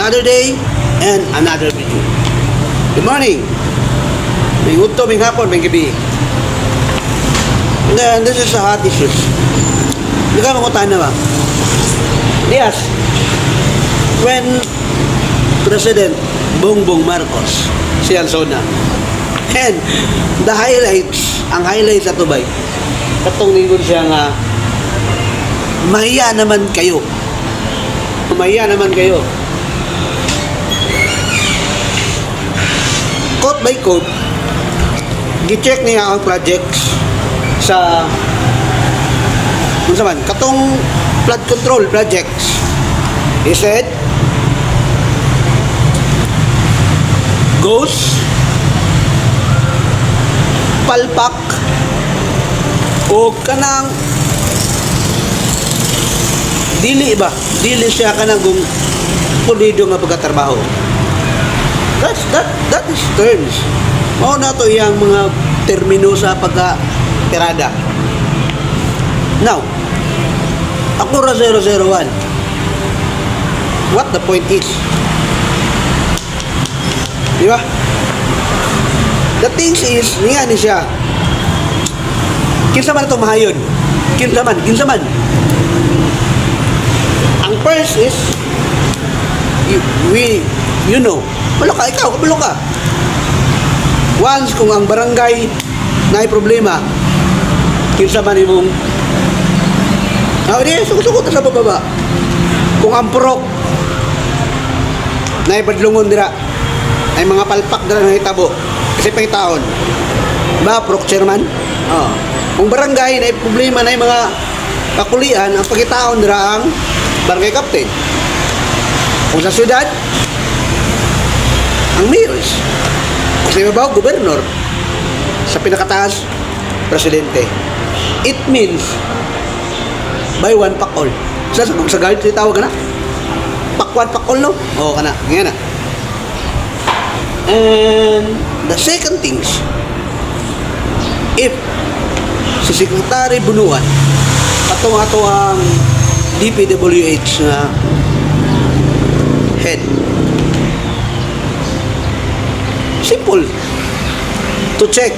Another day and another video. Good morning. May udto, may hapon, may gabi. And then, this is a hot issues. Hindi ka makutaan na ba? Yes. When President Bongbong Marcos siya na. And the highlights, ang highlights sa tubay, katong ningon siya nga, mahiya naman kayo. Mahiya naman kayo. Quote by quote, gi-check niya ang projects sa man, katong flood control projects. He said, Ghost, Palpak, o kanang dili ba? Dili siya kanang pulido nga pagkatrabaho. That is terms. Mao na to iyang mga termino sa pagka-tirada. Now, Akura 001. What the point is? Di ba? The things is, niya ni siya. Kinsa man ito mahayon? Kinsa man. Ang first is, you know, kabalo ka. Once kung ang barangay na ay problema, kinsa man imong suko-suko sa bababa. Kung ang purok na ipadlungon dira ay mga palpak dira na hitabo kasi pangitaon ba purok chairman? Kung barangay na problema na mga kakulian, ang pagitaon dira ang barangay captain. Kung sa syudad, ang mayors. Kasi mabaw, gobernador. Sa pinakataas, presidente. It means by one pack all. Sa guard, tawag ka na? Pack one, pack all, no? Oo, ka na. Ngayon na. And the second things, if si Secretary Bunuan, ato ang DPWH na head, simple to check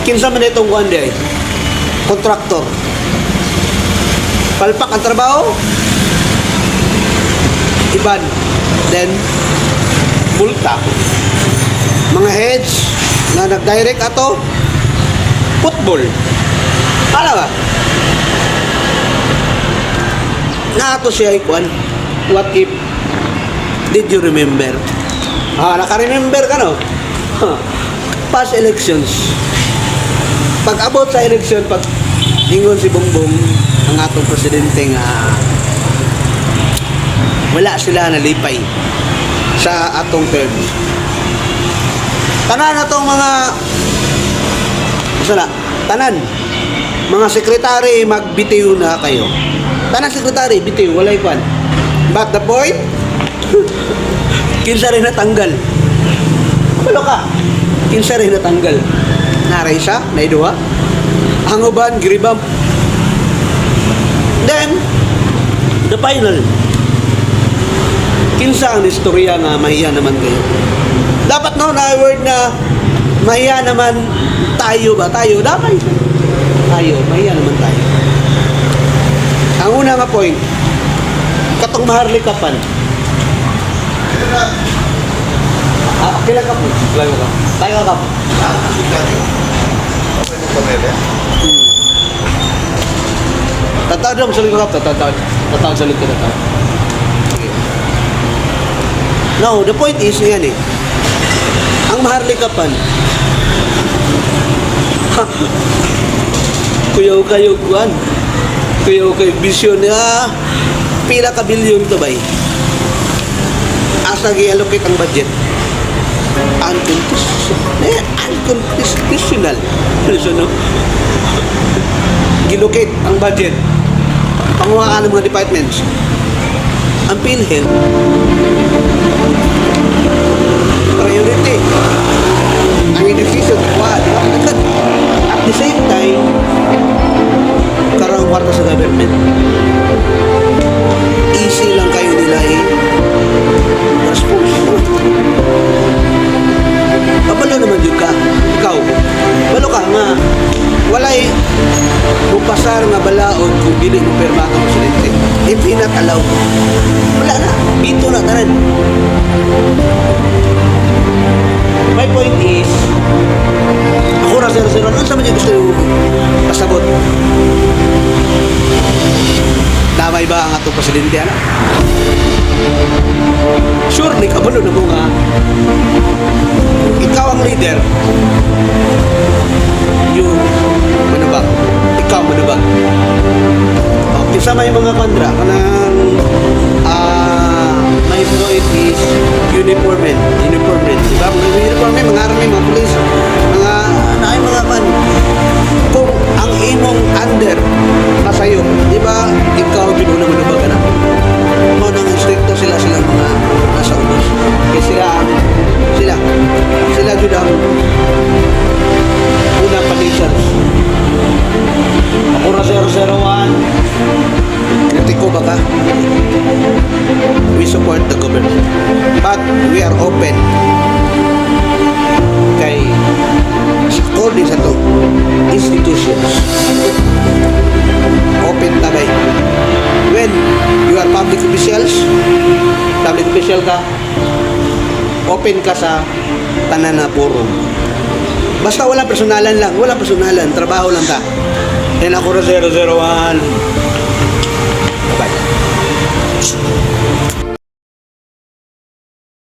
kinsa man itong one day contractor palpak ang trabaho iban, then multa. Mga heads na nag-direct ato football, ala ba na ato siya ikuan. What if, did you remember? Naka-remember ka, no? Past elections. Pag-abot sa election, pag ingon si Bongbong, ang atong presidente nga wala sila nalipay sa atong terms. Tanan atong tanan, mga sekretary, magbitiw na kayo. Tanan sekretary, bitiw, walay kwan. But the point, kinsa rin natanggal. Kapalo ka, kinsa rin natanggal. Naray siya, naiduha. Ang uban, giribam. Then, the final. Kinsa ang istorya nga mahiya naman kayo. Dapat no, na word na mahiya naman tayo ba? Tayo, damay. Tayo, mahiya naman tayo. Ang una nga point, katong maharlikapan. Kailan ka po? Tayo ka po. Tatawad lang sa likod ka. Tatawad sa likod ka. Now, the point is, yan eh. Ang maharlikapan, kuyaw kayo kuan. Kuyaw kayo bisyon na pila ka bilyon to ba eh. Asa gi-allocate ang budget? Unconstitutional. No? Gilocate ang budget. Panguhaan ng mga departments. Ang PhilHealth, priority. Ang education, at the same time, karang kwarta sa government. Easy lang kayo nila Wala na. Bito na tanan. My point is, ako ra 0-0. Ano sa mga gusto yung pasabot? Damay ba ang atong presidente, ano? Sure, ni kabalo na mo nga. Ikaw ang leader. Yung manubag. Ikaw manubag. Kisama yung mga kondra kanang my point is uniformen, diba? Mga uniformen, mga army, mga police, mga man. Kung ang imong under masayo, diba? Ikaw din na manubag na. Mo nang stricto sila mga nasa ubos. Kaya sila jud ang unang panisans. Ako na 001. Kritiko ba ka? We support the government. But we are open kay according sa to institutions. Open tagay. When you are public official ka, open ka sa tanan na forum. Basta wala personalan, trabaho lang ta. And ako na 001. Bye.